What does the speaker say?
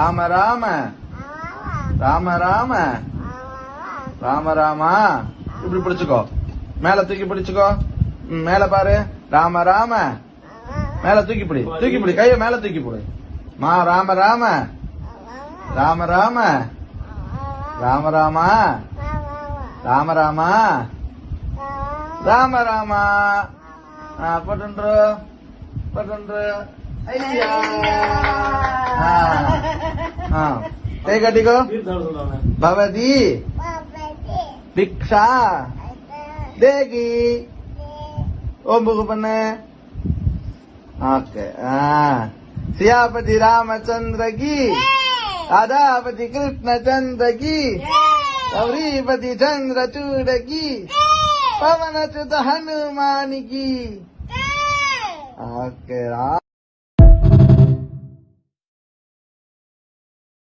ராம ராம ராம ராம ராம ராமா. இப்படி பிடிச்சுக்கோ, மேல தூக்கி பிடிச்சுக்கோ. மேல பாரு. ராம ராம. மேல தூக்கி பிடி, தூக்கி பிடி, கைய மேல தூக்கி பிடி. மா ராம ராம ராம ராம ராம ராமா ராம ராமா ராம ராமா. பட்டுன்று பட்டுன்று. ஐயா கை கட்டிக்கோ. பவதி பிக்ஷா தேகி. ஓம்புக்கு பண்ணு. ஓகே. सियापति रामचंद्र की, राधापति कृष्ण चंद्र की, गौरीपति चंद्रचूड़ की, पवन सुत हनुमान की. ओके।